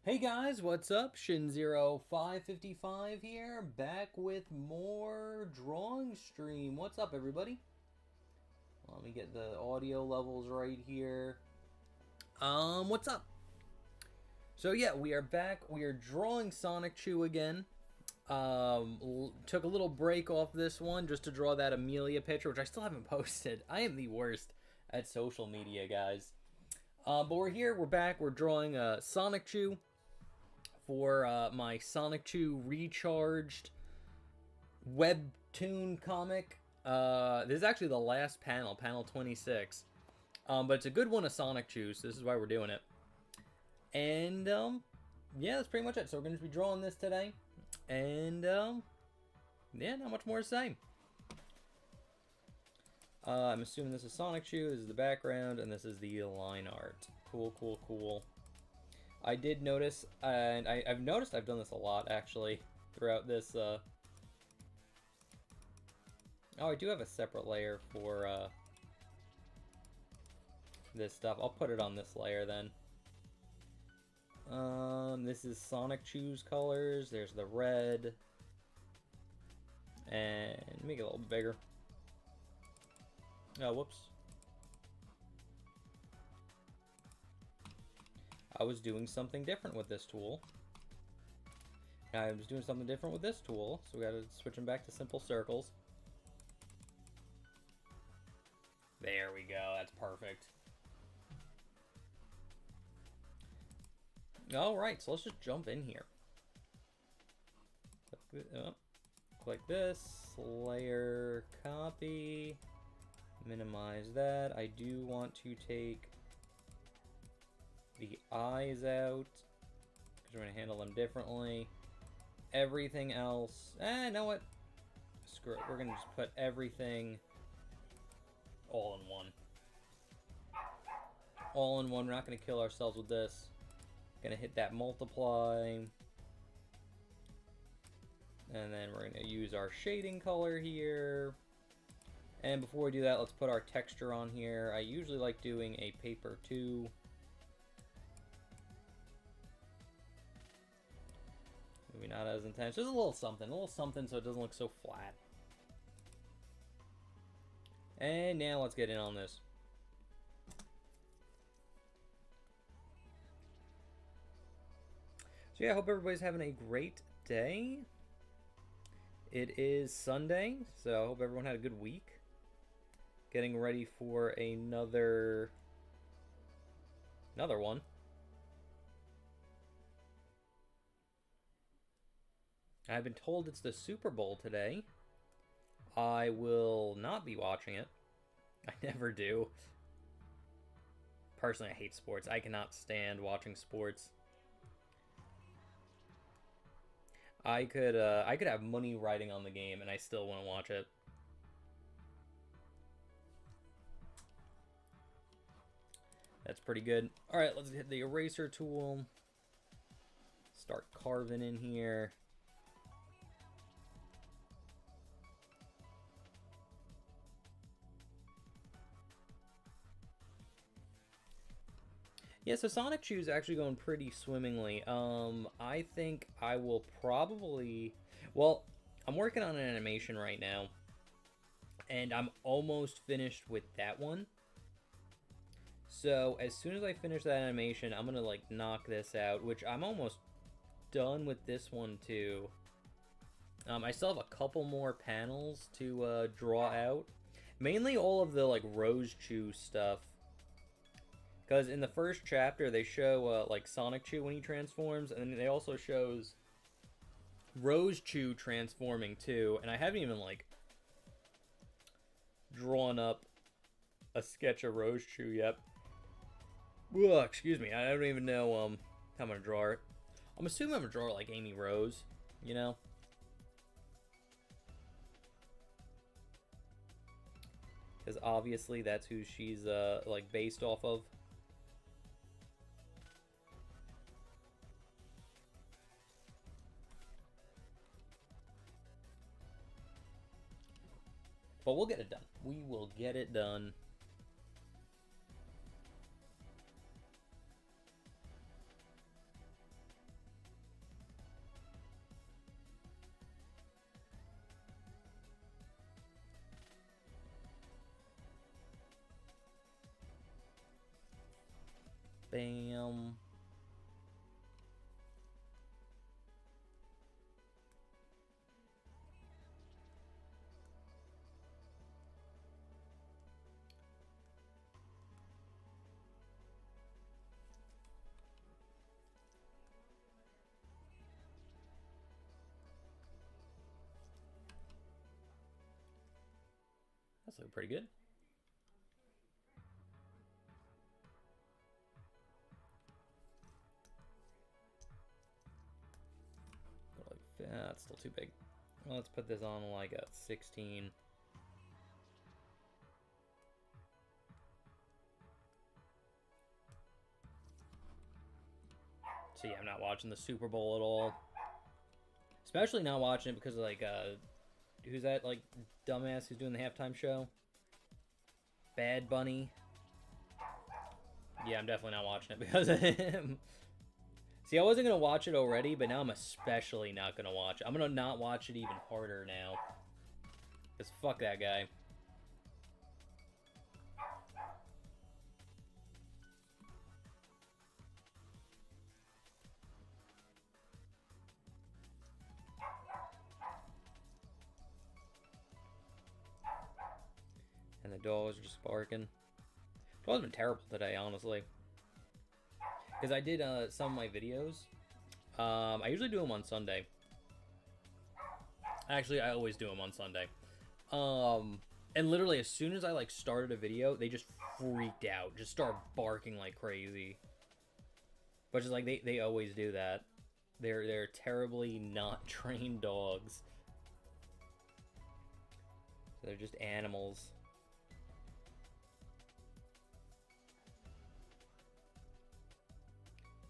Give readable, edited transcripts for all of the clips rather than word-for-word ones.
Hey guys, what's up? Shin0555 here, back with more drawing stream. What's up, everybody? Let me get the audio levels right here. What's up? So yeah, we are back. We are drawing Sonichu again. Took a little break off this one just to draw that Amelia picture, which I still haven't posted. I am the worst at social media, guys. But we're here. We're back. We're drawing Sonichu for my Sonichu Recharged webtoon comic. This is actually the last panel, panel 26. But it's a good one of Sonichu, so this is why we're doing it. And, yeah, that's pretty much it. So we're going to be drawing this today. And, yeah, not much more to say. I'm assuming this is Sonichu, this is the background, and this is the line art. Cool, cool, cool. I did notice, and I've noticed I've done this a lot, actually, throughout this, Oh, I do have a separate layer for, this stuff. I'll put it on this layer, then. This is Sonichu's colors. There's the red. And make it a little bigger. Oh, whoops. I was doing something different with this tool. I was doing something different with this tool, so we gotta switch them back to simple circles. There we go, that's perfect. Alright, so let's just jump in here. Click this, layer, copy, minimize that. I do want to take the eyes out, because we're going to handle them differently. Everything else, you know what? Screw it. We're going to just put everything all in one. All in one. We're not going to kill ourselves with this. Going to hit that multiply. And then we're going to use our shading color here. And before we do that, let's put our texture on here. I usually like doing a paper 2. Maybe not as intense. Just a little something so it doesn't look so flat. And now let's get in on this. So yeah, I hope everybody's having a great day. It is Sunday, so I hope everyone had a good week. Getting ready for another one. I've been told it's the Super Bowl today. I will not be watching it. I never do. Personally, I hate sports. I cannot stand watching sports. I could have money riding on the game, and I still wouldn't watch it. That's pretty good. All right, let's hit the eraser tool. Start carving in here. Yeah, so Sonichu is actually going pretty swimmingly. I think I will probably... Well, I'm working on an animation right now, and I'm almost finished with that one. So, as soon as I finish that animation, I'm gonna, like, knock this out, which I'm almost done with this one, too. I still have a couple more panels to draw out. Mainly all of the, like, Rose Chew stuff. Because in the first chapter, they show, like, Sonichu when he transforms, and then they also shows Rose Chew transforming, too. And I haven't even, like, drawn up a sketch of Rose Chew yet. Ugh, excuse me, I don't even know, how I'm gonna draw it. I'm assuming I'm gonna draw it like Amy Rose, you know? Because obviously that's who she's, like, based off of. But we'll get it done. We will get it done. Bam. That's looking pretty good. That's still too big. Well, let's put this on like a 16. So yeah, I'm not watching the Super Bowl at all. Especially not watching it because like who's that like dumbass who's doing the halftime show? Bad Bunny. Yeah, I'm definitely not watching it because of him. See, I wasn't going to watch it already, but now I'm especially not going to watch it. I'm going to not watch it even harder now. Because fuck that guy. And the dogs are just barking. Dog's been terrible today, honestly. Because I did some of my videos. I usually do them on Sunday. Actually, I always do them on Sunday. And literally, as soon as I like started a video, they just freaked out. Just start barking like crazy. But just like they always do that. They're terribly not trained dogs. They're just animals.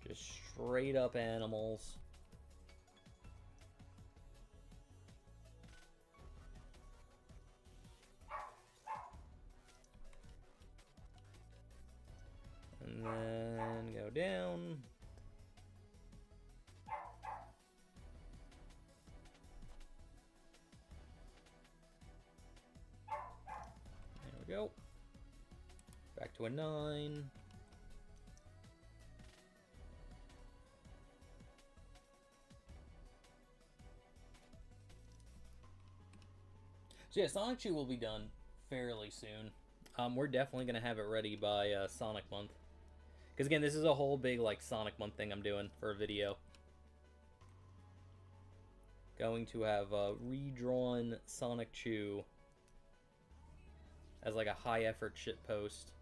Just straight up animals. And then go down. There we go. Back to a 9. So yeah, Sonichu will be done fairly soon. We're definitely going to have it ready by Sonic Month. Because again, this is a whole big like Sonic Month thing I'm doing for a video. Going to have redrawn Sonichu as like a high effort shit post.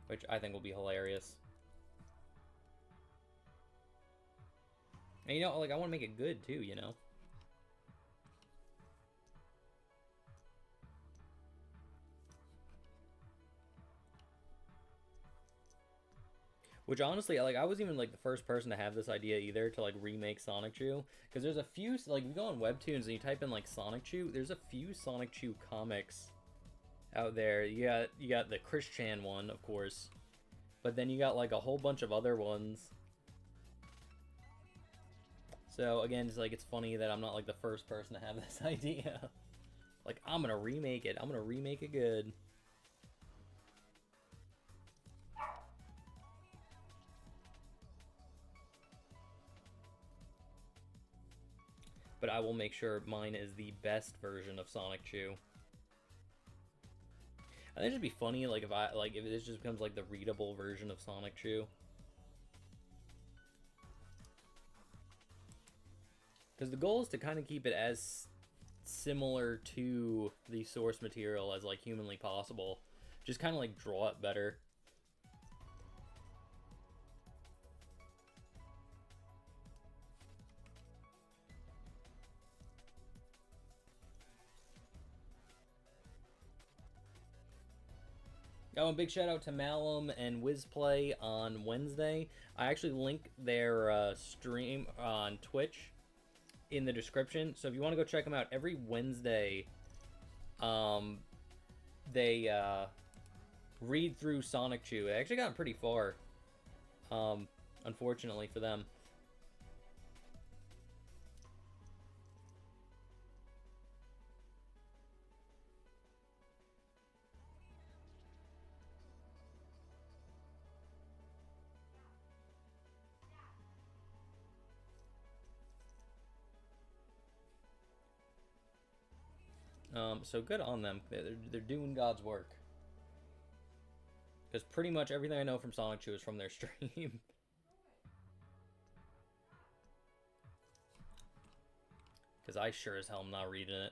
Which I think will be hilarious. And you know, like I want to make it good too, you know. Which honestly, like I wasn't even like the first person to have this idea either to like remake Sonichu, because there's a few like you go on Webtoons and you type in like Sonichu, there's a few Sonichu comics out there. You got the Chris Chan one, of course, but then you got like a whole bunch of other ones. So again, it's like it's funny that I'm not like the first person to have this idea. Like I'm gonna remake it. I'm gonna remake it good. But I will make sure mine is the best version of Sonichu. I think it'd be funny, like if this just becomes like the readable version of Sonichu. Because the goal is to kind of keep it as similar to the source material as like humanly possible. Just kind of like draw it better. Oh, and big shout out to Malum and Wizplay on Wednesday. I actually link their stream on Twitch in the description. So if you want to go check them out, every Wednesday, they read through Sonichu. They actually got pretty far, unfortunately for them. So good on them. They're doing God's work. Because pretty much everything I know from Sonichu is from their stream. Because I sure as hell am not reading it.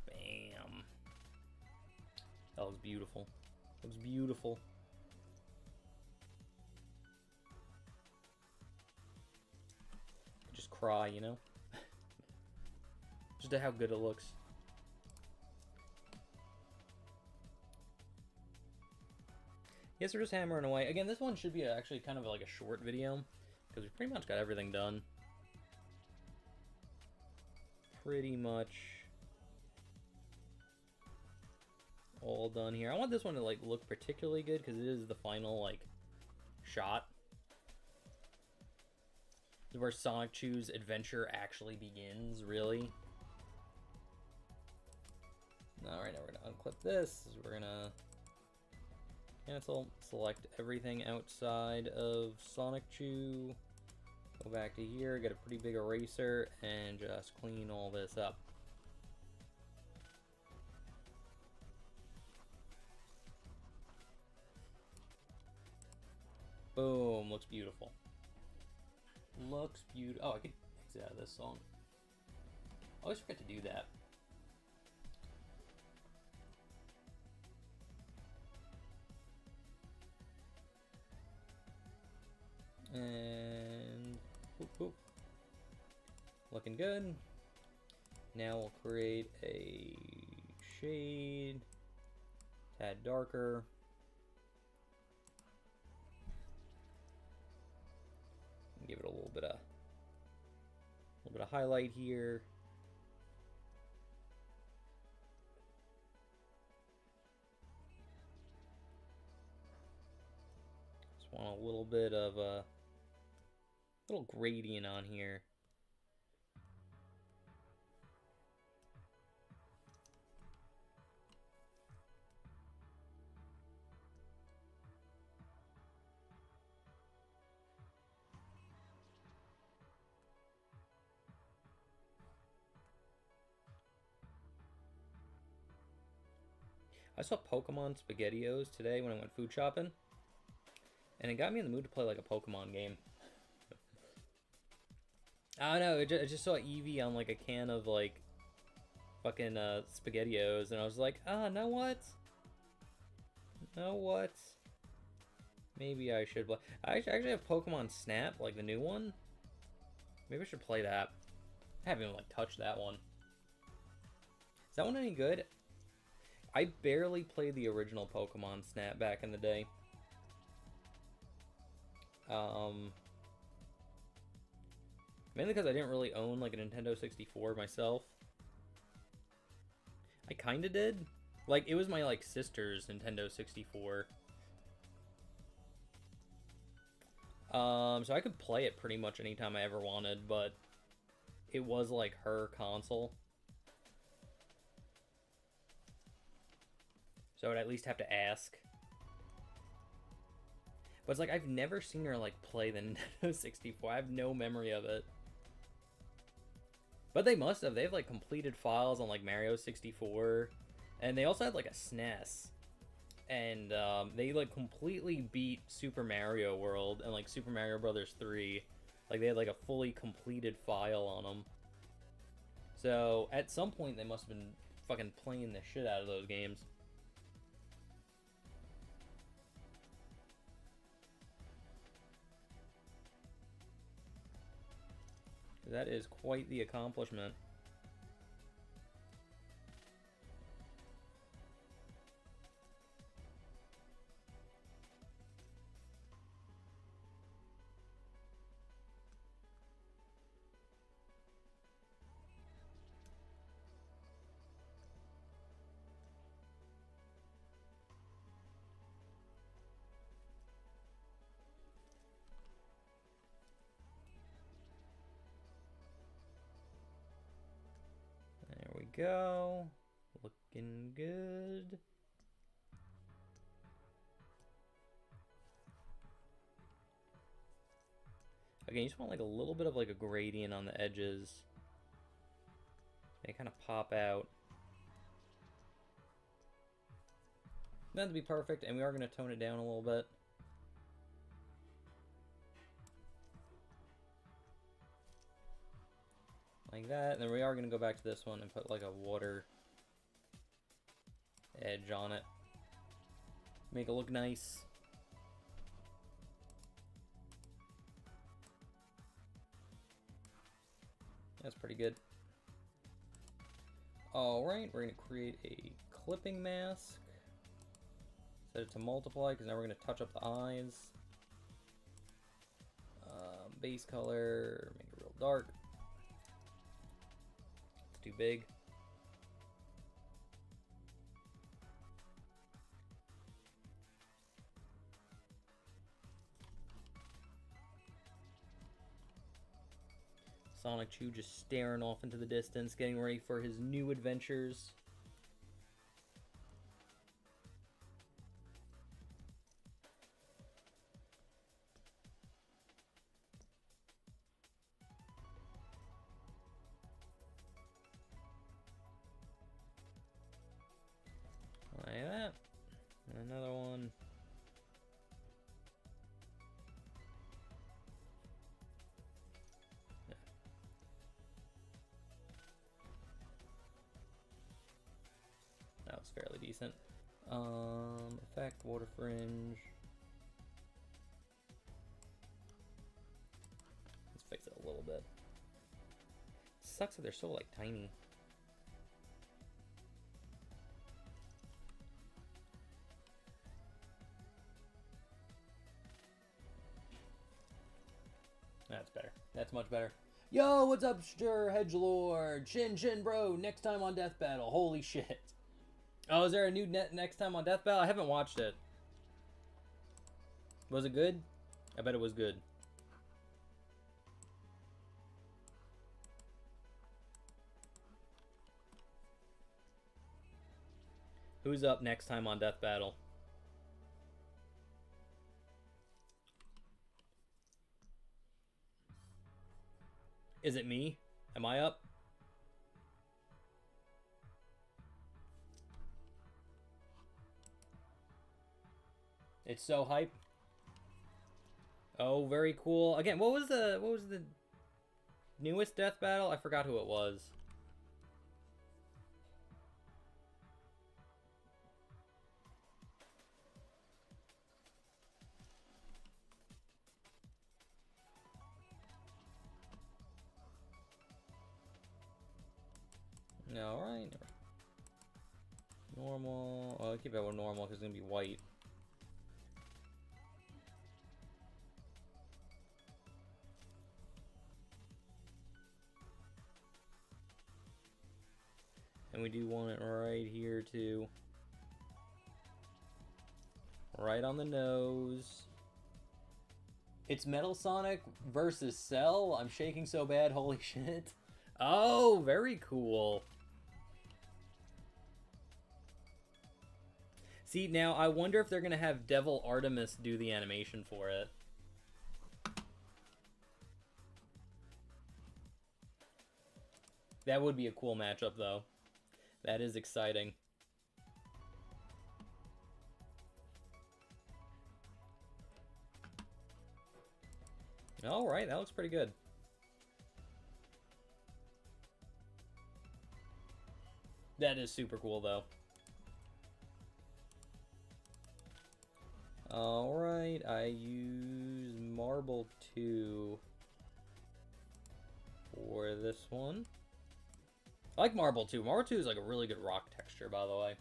Bam. That looks beautiful. Looks beautiful. Just cry, you know? Just at how good it looks. Yes, we're just hammering away. Again, this one should be actually kind of like a short video, because we pretty much got everything done. Pretty much all done here. I want this one to like look particularly good, because it is the final like shot. This is where Sonichu's adventure actually begins, really. Alright, now we're gonna unclip this. We're gonna cancel, select everything outside of Sonichu. Go back to here, get a pretty big eraser, and just clean all this up. Boom, looks beautiful. Looks beautiful. Oh, I could exit out of this song. I always forget to do that. And whoop, whoop. Looking good. Now we'll create a shade, tad darker. Give it a little bit of highlight here. Just want a little bit of a little gradient on here. I saw Pokemon SpaghettiOs today when I went food shopping, and it got me in the mood to play like a Pokemon game. I don't know, I just saw Eevee on like a can of like fucking SpaghettiOs, and I was like, know what? Know what? Maybe I should play. I actually have Pokemon Snap, like the new one. Maybe I should play that. I haven't even like touched that one. Is that one any good? I barely played the original Pokemon Snap back in the day. Mainly because I didn't really own like a Nintendo 64 myself. I kinda did. Like, it was my like sister's Nintendo 64. So I could play it pretty much anytime I ever wanted, but it was like her console. So I would at least have to ask. But it's like, I've never seen her like play the Nintendo 64. I have no memory of it. But they must have. They have like completed files on like Mario 64. And they also had like a SNES. And they like completely beat Super Mario World and like Super Mario Brothers 3. Like they had like a fully completed file on them. So at some point they must have been fucking playing the shit out of those games. That is quite the accomplishment. go. Looking good. Again, you just want like a little bit of like a gradient on the edges. They kind of pop out. Not to be perfect, and we are going to tone it down a little bit. Like that, and then we are going to go back to this one and put like a water edge on it. Make it look nice. That's pretty good. Alright, we're going to create a clipping mask. Set it to multiply, because now we're going to touch up the eyes. Base color, make it real dark. It's too big. Sonichu just staring off into the distance, getting ready for his new adventures. Like that. And another one. Yeah. That was fairly decent. Effect, water fringe. Let's fix it a little bit. Sucks that they're so like tiny. That's better. That's much better. Yo, what's up, Hedgelord? Shin, bro. Next time on Death Battle. Holy shit. Oh, is there a new next time on Death Battle? I haven't watched it. Was it good? I bet it was good. Who's up next time on Death Battle? Is it me? Am I up? It's so hype. Oh, very cool. Again, what was the newest Death Battle? I forgot who it was. Alright. Normal. Oh, I'll keep it with normal because it's going to be white. And we do want it right here too. Right on the nose. It's Metal Sonic versus Cell. I'm shaking so bad, holy shit. Oh, very cool. See, now I wonder if they're going to have Devil Artemis do the animation for it. That would be a cool matchup, though. That is exciting. Alright, that looks pretty good. That is super cool, though. Alright, I use Marble 2 for this one. I like Marble 2. Marble 2 is like a really good rock texture, by the way.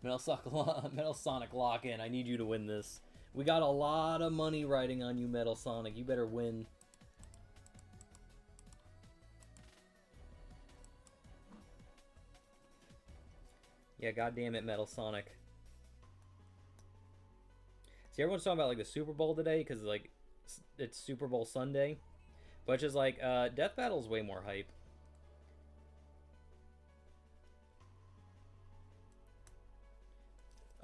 Metal Sonic lock-in. I need you to win this. We got a lot of money riding on you, Metal Sonic. You better win. Yeah, goddamn it, Metal Sonic. See, everyone's talking about like the Super Bowl today because like it's Super Bowl Sunday, but just like Death Battle's way more hype.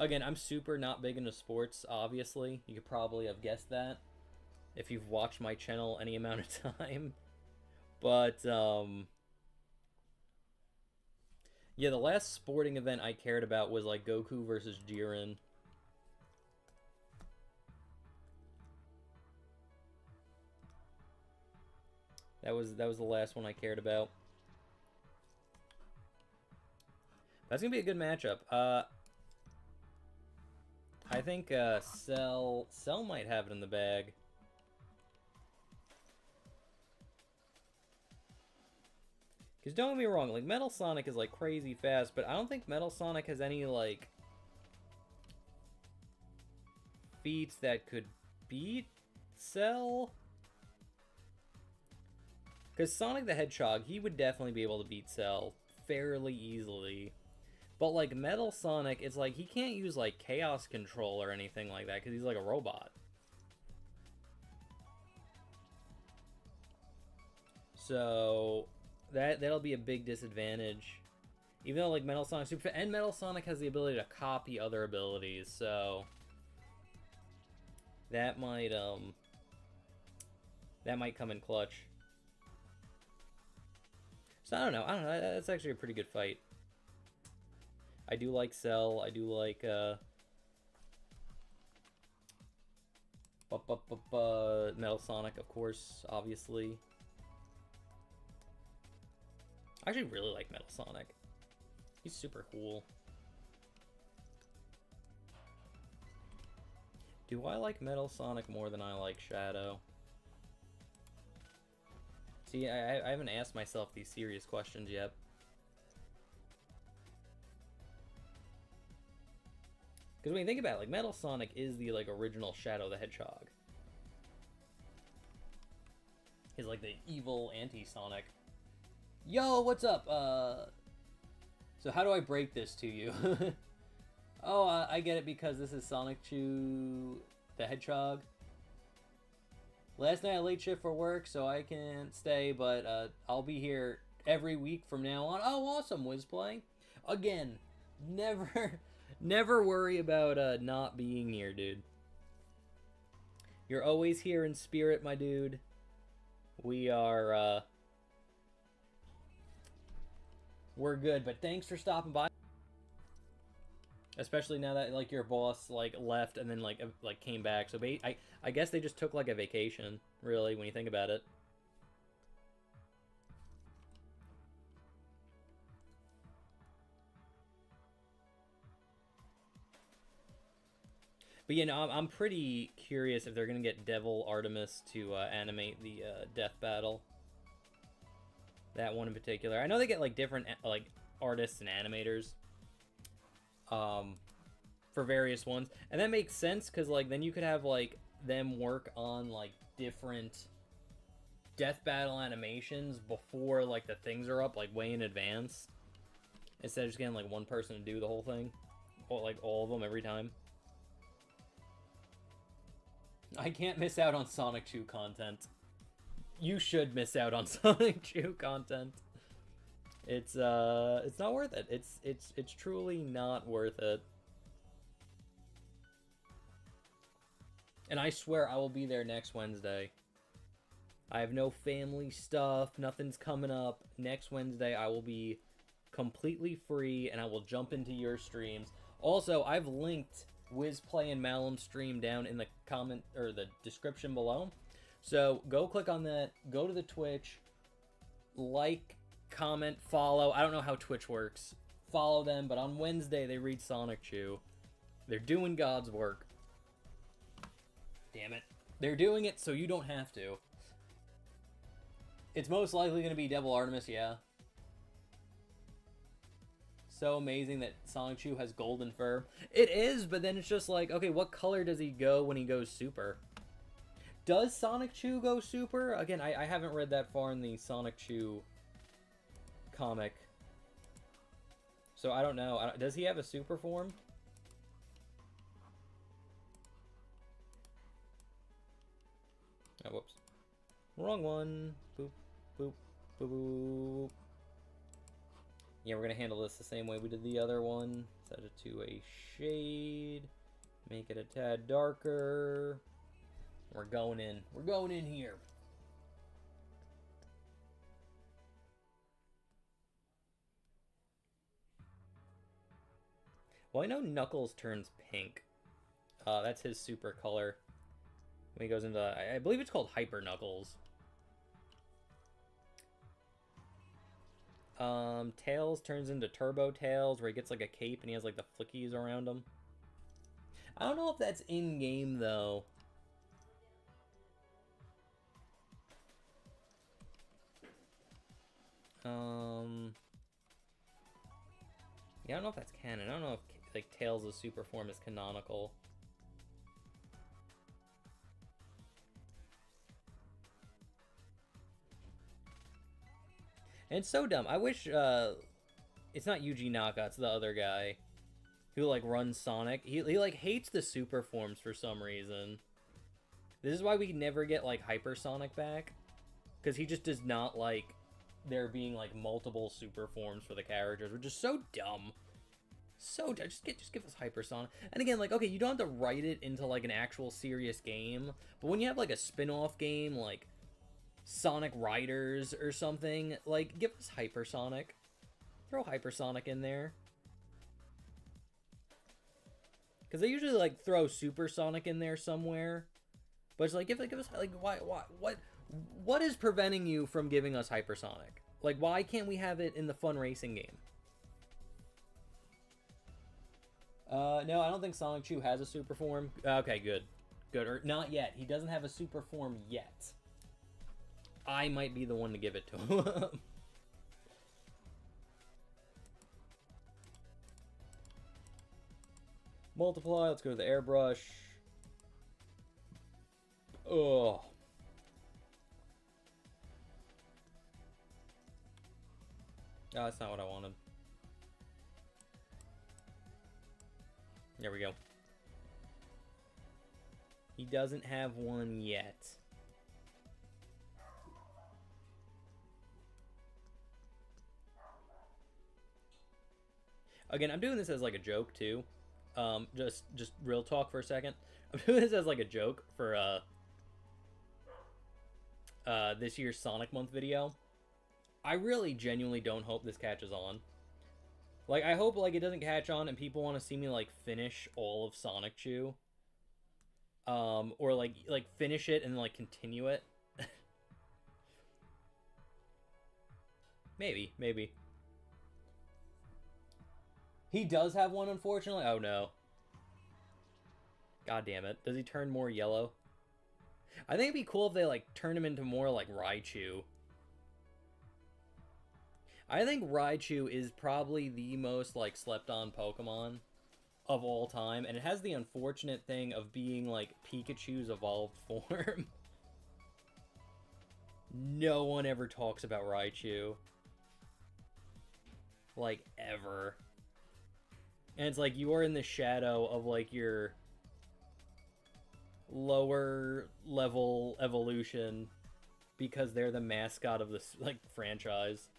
Again, I'm super not big into sports, obviously. You could probably have guessed that if you've watched my channel any amount of time. But, yeah, the last sporting event I cared about was, like, Goku versus Jiren. That was the last one I cared about. That's gonna be a good matchup. I think Cell might have it in the bag. Because don't get me wrong, like, Metal Sonic is, like, crazy fast, but I don't think Metal Sonic has any, like, feats that could beat Cell. Because Sonic the Hedgehog, he would definitely be able to beat Cell fairly easily. But, like, Metal Sonic, it's like, he can't use, like, Chaos Control or anything like that, because he's, like, a robot. So, that'll be a big disadvantage. Even though, like, Metal Sonic Super... And Metal Sonic has the ability to copy other abilities, so... That might come in clutch. So, I don't know. That's actually a pretty good fight. I do like Cell. I do like, Metal Sonic, of course, obviously. I actually really like Metal Sonic. He's super cool. Do I like Metal Sonic more than I like Shadow? See, I haven't asked myself these serious questions yet. Because when you think about it, like, Metal Sonic is the, like, original Shadow the Hedgehog. He's, like, the evil anti-Sonic. Yo, what's up? So how do I break this to you? Oh, I get it because this is Sonichu the Hedgehog. Last night I late shift for work, so I can't stay, but I'll be here every week from now on. Oh, awesome, Wizplay. Again, never worry about not being here, dude. You're always here in spirit, my dude. We are, we're good, but thanks for stopping by. Especially now that, like, your boss, like, left and then, like came back. So I guess they just took, like, a vacation, really, when you think about it. But, you know, I'm pretty curious if they're going to get Devil Artemis to animate the death battle. That one in particular. I know they get, like, different, like, artists and animators. For various ones. And that makes sense, because, like, then you could have, like, them work on, like, different death battle animations before, like, the things are up, like, way in advance. Instead of just getting, like, one person to do the whole thing. Or, like, all of them every time. I can't miss out on Sonichu content. You should miss out on Sonichu content. It's not worth it. It's truly not worth it. And I swear I will be there next Wednesday. I have no family stuff. Nothing's coming up. Next Wednesday I will be completely free and I will jump into your streams. Also, I've linked Wizplay and Malum's stream down in the comment or the description below. So go click on that. Go to the Twitch. Like, comment, follow. I don't know how Twitch works. Follow them, but on Wednesday they read Sonichu. They're doing God's work. Damn it. They're doing it so you don't have to. It's most likely going to be Devil Artemis, yeah. So amazing that Sonichu has golden fur. It is, but then it's just like, okay, what color does he go when he goes super? Does Sonichu go super? Again, I haven't read that far in the Sonichu comic. So I don't know. Does he have a super form? Oh, whoops. Wrong one. Boop, boop, boop, boop. Yeah, we're going to handle this the same way we did the other one. Set it to a shade. Make it a tad darker. We're going in. We're going in here. Well, I know Knuckles turns pink. That's his super color. When he goes into, I believe it's called Hyper Knuckles. Tails turns into Turbo Tails, where he gets like a cape and he has like the flickies around him. I don't know if that's in game though. Yeah, I don't know if that's canon. I don't know if like Tails' super form is canonical. And it's so dumb. I wish it's not Yuji Naka, it's the other guy who like runs Sonic. He like hates the super forms for some reason. This is why we never get like Hyper Sonic back, because he just does not like there being like multiple super forms for the characters, which is so dumb. So dumb. Just give us Hypersonic. And again, like, okay, you don't have to write it into like an actual serious game, but when you have like a spin-off game like Sonic Riders or something, like, give us Hypersonic. Throw Hypersonic in there. Because they usually like throw Supersonic in there somewhere, but it's like give us like why what is preventing you from giving us Hypersonic? Like, why can't we have it in the fun racing game? No, I don't think Sonichu has a super form. Okay, good. Good. Or not yet. He doesn't have a super form yet. I might be the one to give it to him. Multiply. Let's go to the airbrush. Oh. Oh, that's not what I wanted. There we go. He doesn't have one yet. Again, I'm doing this as like a joke too. Just real talk for a second. I'm doing this as like a joke for this year's Sonic Month video. I really genuinely don't hope this catches on. Like, I hope, like, it doesn't catch on and people want to see me, like, finish all of Sonichu. Or, like, finish it and, like, continue it. Maybe. He does have one, unfortunately. Oh, no. God damn it. Does he turn more yellow? I think it'd be cool if they, like, turn him into more, like, Raichu. I think Raichu is probably the most, like, slept-on Pokemon of all time, and it has the unfortunate thing of being, like, Pikachu's evolved form. No one ever talks about Raichu. Like, ever. And it's like, you are in the shadow of, like, your lower level evolution because they're the mascot of this, like, franchise.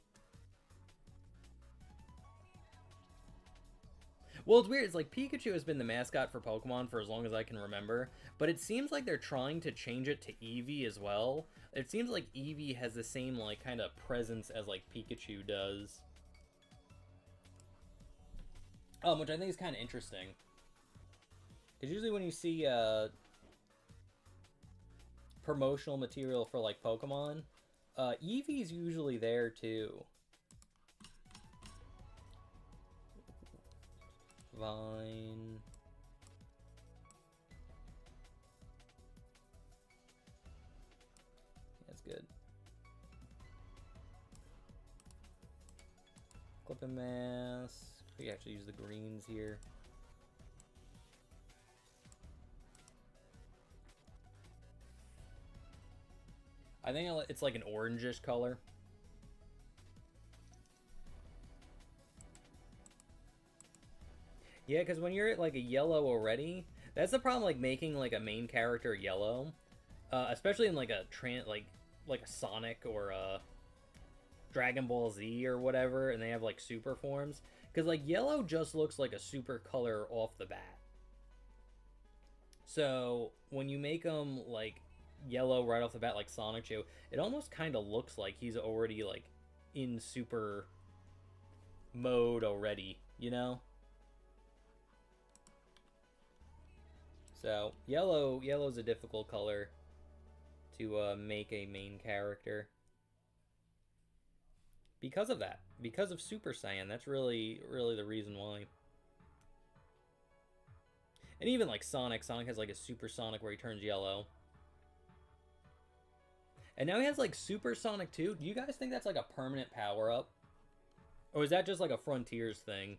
Well, it's weird. It's like Pikachu has been the mascot for Pokemon for as long as I can remember, but it seems like they're trying to change it to Eevee as well. It seems like Eevee has the same, like, kind of presence as, like, Pikachu does. Which I think is kind of interesting. Because usually when you see, promotional material for, like, Pokemon, Eevee's usually there, too. Vine. That's good. Clip and mask. We actually use the greens here. I think it's like an orangish color. Yeah, because when you're at, like, a yellow already, that's the problem, like, making, like, a main character yellow. Especially in, like, a like a Sonic or a Dragon Ball Z or whatever, and they have like super forms. Because like yellow just looks like a super color off the bat. So when you make them like yellow right off the bat, like Sonichu, it almost kind of looks like he's already like in super mode already, you know? So yellow's a difficult color to make a main character because of that, because of Super Saiyan. That's really the reason why. And even like Sonic has like a Super Sonic where he turns yellow. And now he has like Super Sonic 2. Do you guys think that's like a permanent power up? Or is that just like a Frontiers thing?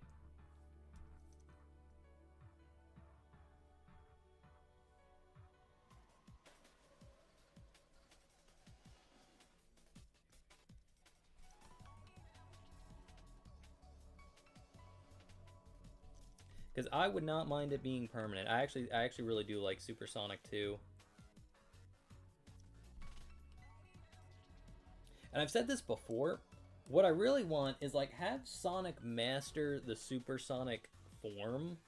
Because I would not mind it being permanent. I actually really do like Super Sonic 2. And I've said this before. What I really want is like have Sonic master the supersonic form.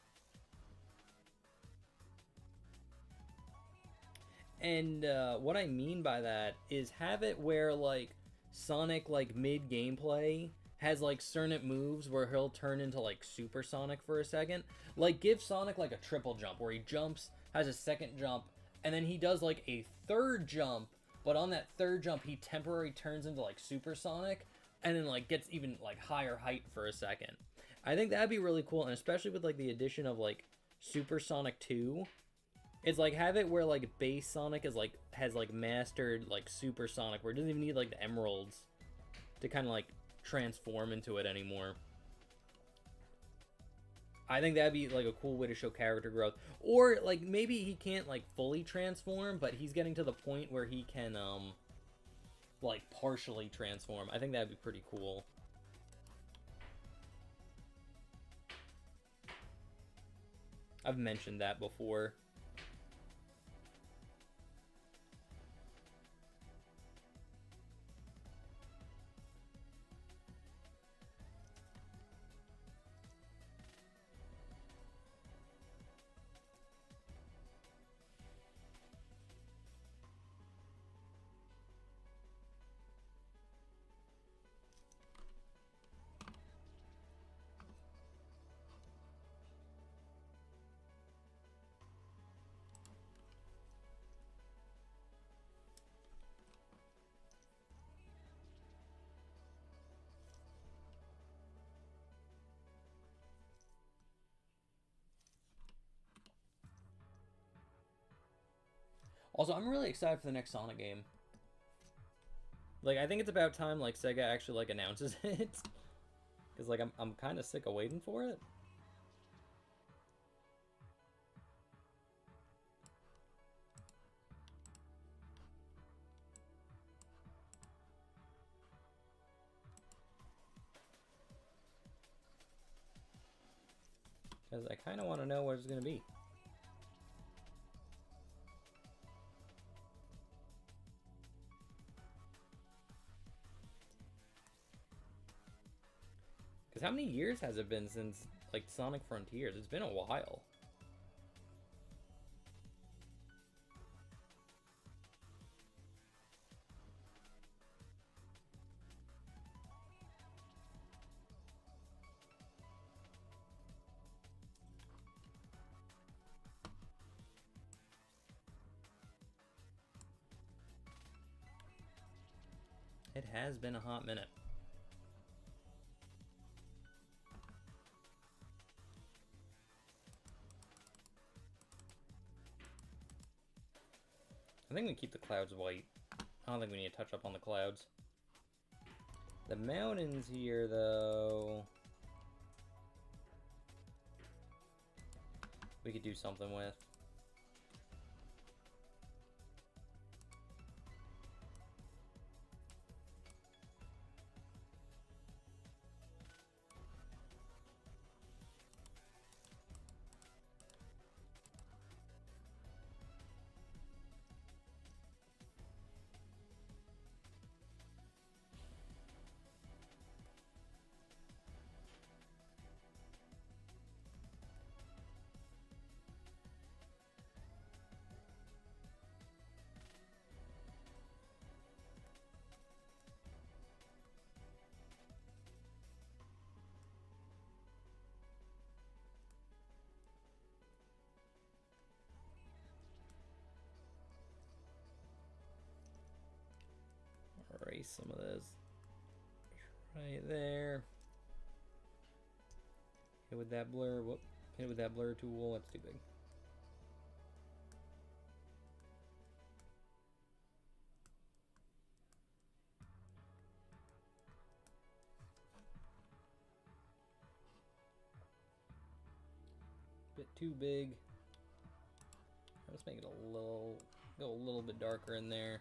And what I mean by that is have it where like Sonic like mid gameplay has like certain moves where he'll turn into like supersonic for a second. Like give Sonic like a triple jump where he jumps, has a second jump, and then he does like a third jump, but on that third jump he temporarily turns into like supersonic and then like gets even like higher height for a second. I think that'd be really cool, and especially with like the addition of like Supersonic 2. It's like have it where like base Sonic is like has like mastered like Supersonic where it doesn't even need like the emeralds to kind of like transform into it anymore. I think that'd be like a cool way to show character growth. Or like maybe he can't like fully transform, but he's getting to the point where he can like partially transform. I think that'd be pretty cool. I've mentioned that before. Also, I'm really excited for the next Sonic game. Like, I think it's about time, like, Sega actually, like, announces it. Because, like, I'm kind of sick of waiting for it. Because I kind of want to know what it's going to be. Because how many years has it been since, like, Sonic Frontiers? It's been a while. It has been a hot minute. I think we keep the clouds white. I don't think we need to touch up on the clouds. The mountains here, though, we could do something with. Erase some of those right there. Hit with that blur. Whoop. Hit with that blur tool. That's too big. Bit too big. Let's make it go a little bit darker in there.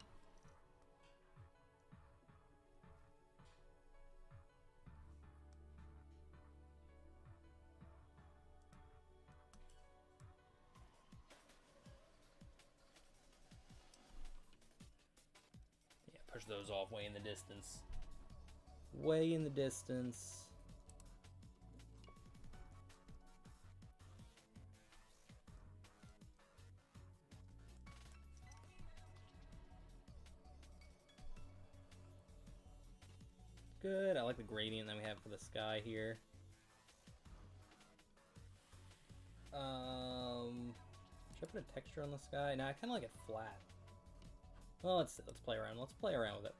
Yeah, push those off way in the distance. Way in the distance. Good. I like the gradient that we have for the sky here. Should I put a texture on the sky? No, I kind of like it flat. Well, let's play around. Let's play around with it.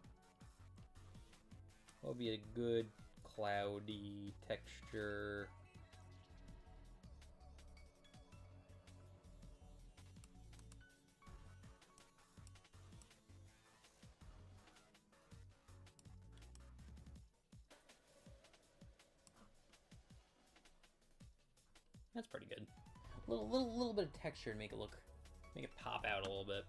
What would be a good cloudy texture? That's pretty good. Little bit of texture to make it pop out a little bit.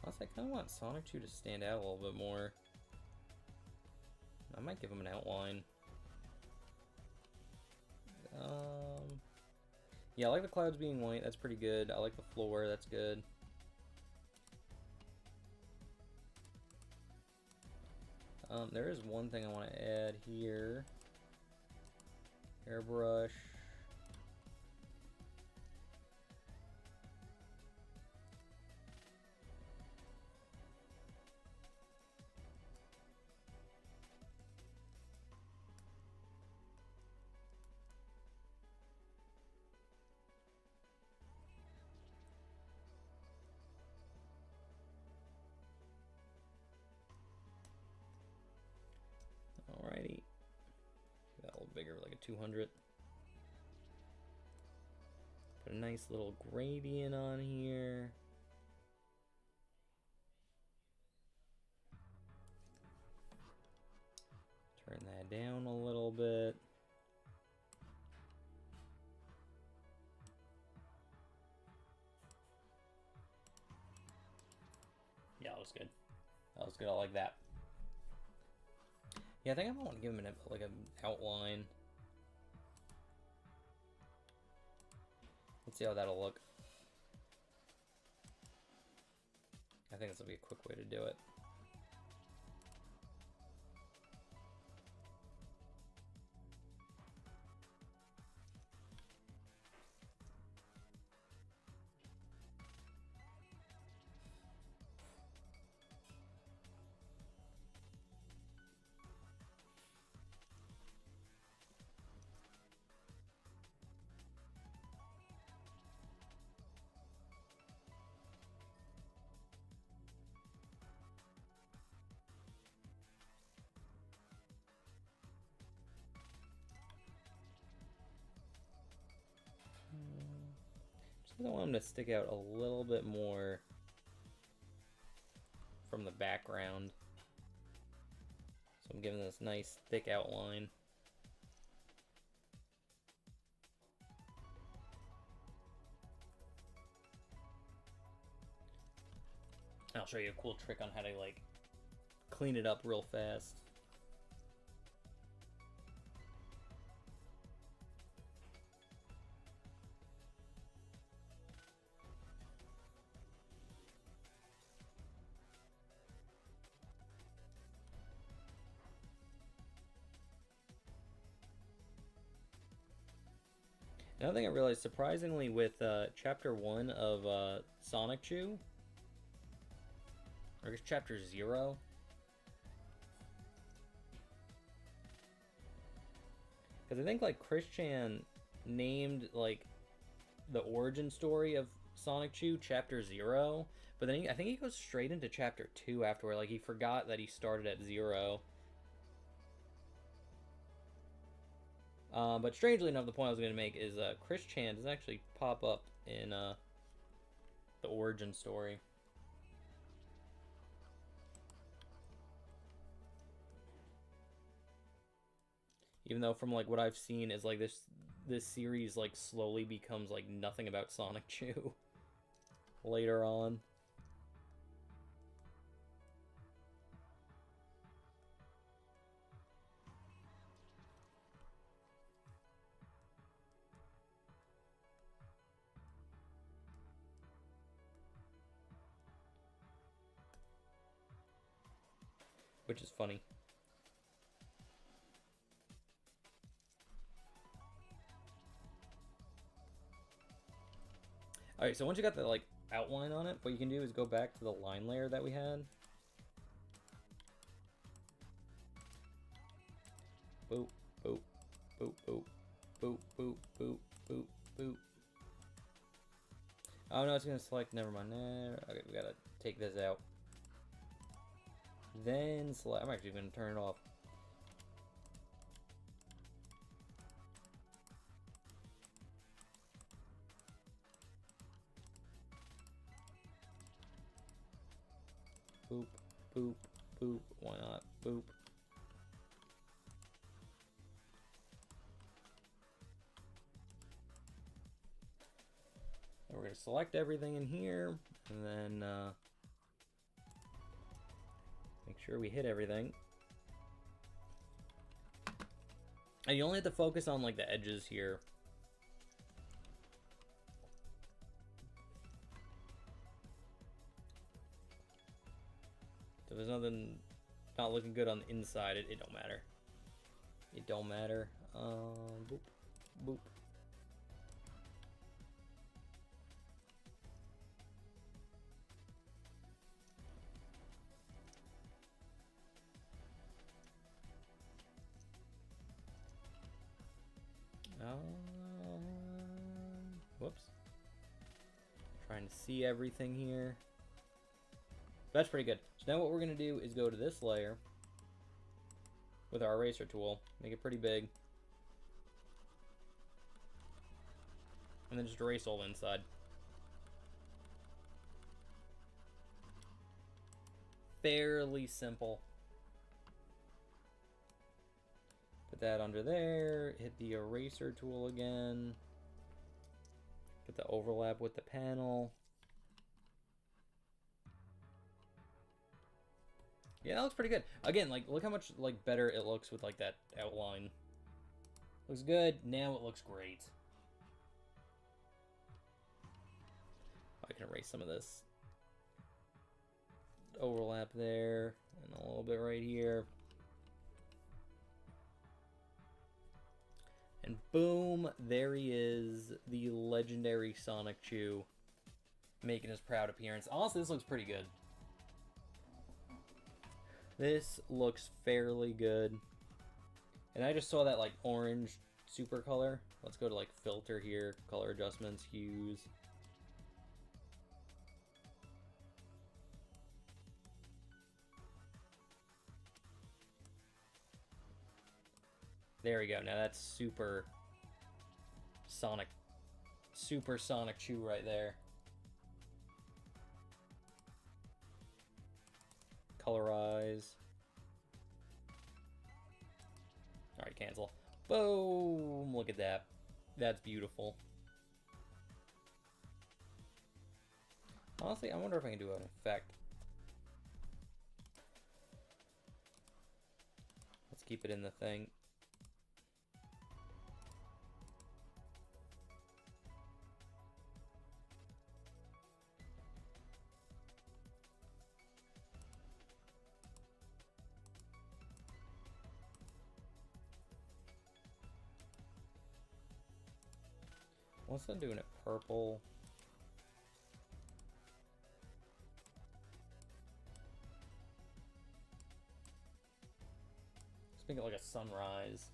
Plus, I kind of want Sonichu to stand out a little bit more. I might give him an outline. Yeah, I like the clouds being white. That's pretty good. I like the floor. That's good. There is one thing I want to add here. Airbrush. Alrighty. Got a little bigger, like a 200. Put a nice little gradient on here. Turn that down a little bit. Yeah, that was good. That was good. I like that. Yeah, I think I want to give him like an outline. Let's see how that'll look. I think this will be a quick way to do it. I want him to stick out a little bit more from the background. So I'm giving this nice thick outline. I'll show you a cool trick on how to like clean it up real fast. Another thing I realized, surprisingly, with Chapter 1 of Sonichu, or I guess Chapter 0, because I think like Christian named like the origin story of Sonichu, Chapter 0. But then I think he goes straight into Chapter 2 afterward. Like, he forgot that he started at 0. But strangely enough, the point I was going to make is Chris Chan does actually pop up in the origin story. Even though from like what I've seen is like this series like slowly becomes like nothing about Sonichu later on. Which is funny. Alright, so once you got the like outline on it, what you can do is go back to the line layer that we had. Boop, boop, boop, boop, boop, boop, boop, boop, boop. Oh no, it's gonna select, never mind. Okay, we gotta take this out. Then select, I'm actually gonna turn it off. Boop, boop, boop, why not? Boop. And we're gonna select everything in here, and then make sure we hit everything. And you only have to focus on like the edges here. So if there's nothing not looking good on the inside, it don't matter. It don't matter. Boop, boop. Whoops. Trying to see everything here. That's pretty good. So now what we're going to do is go to this layer with our eraser tool, make it pretty big, and then just erase all the inside. Fairly simple. Put that under there, hit the eraser tool again, get the overlap with the panel. Yeah, that looks pretty good. Again, like, look how much like better it looks with like that outline. Looks good. Now it looks great. I can erase some of this overlap there, and a little bit right here. And boom, there he is, the legendary Sonichu, making his proud appearance. Honestly, this looks pretty good. This looks fairly good. And I just saw that like orange super color. Let's go to like filter here, color adjustments, hues. There we go. Now that's super Sonichu right there. Colorize. Alright, cancel. Boom! Look at that. That's beautiful. Honestly, I wonder if I can do an effect. Let's keep it in the thing. Once I'm doing it purple. Let's make it like a sunrise.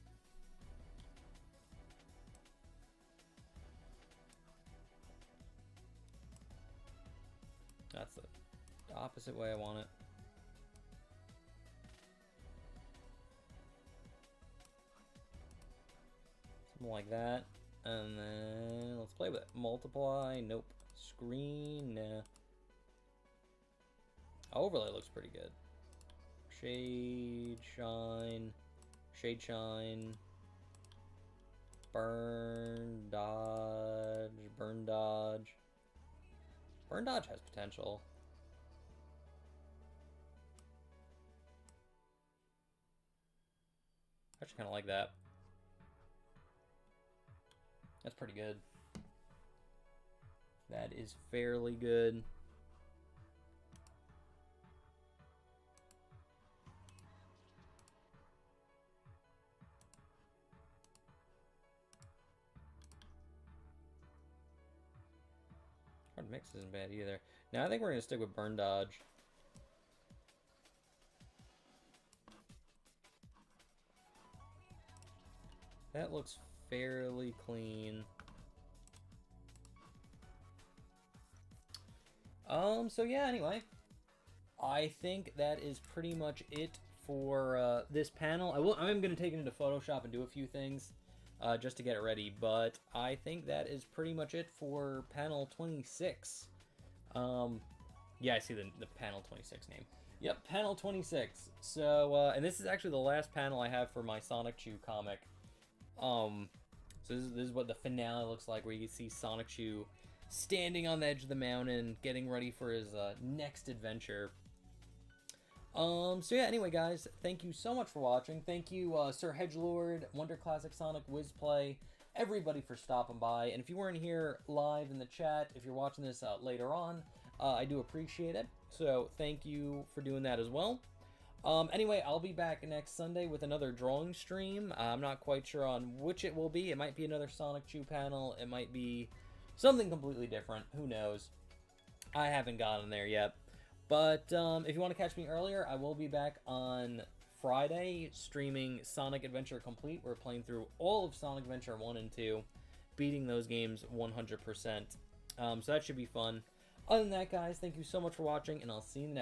that's the opposite way I want it. Something like that. And then let's play with it. Multiply, nope. Screen, nah. Overlay looks pretty good. Shade, shine, burn, dodge, burn, dodge. Burn dodge has potential. I actually kind of like that. That's pretty good. That is fairly good. Hard mix isn't bad either. Now I think we're going to stick with burn dodge. That looks fairly clean. So yeah, anyway. I think that is pretty much it for this panel. I'm going to take it into Photoshop and do a few things just to get it ready, but I think that is pretty much it for panel 26. Yeah, I see the panel 26 name. Yep, panel 26. So, and this is actually the last panel I have for my Sonichu comic. So this is what the finale looks like, where you can see Sonichu standing on the edge of the mountain, getting ready for his next adventure. So yeah, anyway, guys, thank you so much for watching. Thank you, Sir Hedgelord, Wonder Classic Sonic, Wizplay, everybody for stopping by. And if you weren't here live in the chat, if you're watching this later on, I do appreciate it. So thank you for doing that as well. Anyway, I'll be back next Sunday with another drawing stream. I'm not quite sure on which it will be. It might be another Sonichu panel. It might be something completely different. Who knows? I haven't gotten there yet. But if you want to catch me earlier, I will be back on Friday streaming Sonic Adventure Complete. We're playing through all of Sonic Adventure 1 and 2, beating those games 100%. So that should be fun. Other than that, guys, thank you so much for watching, and I'll see you next time.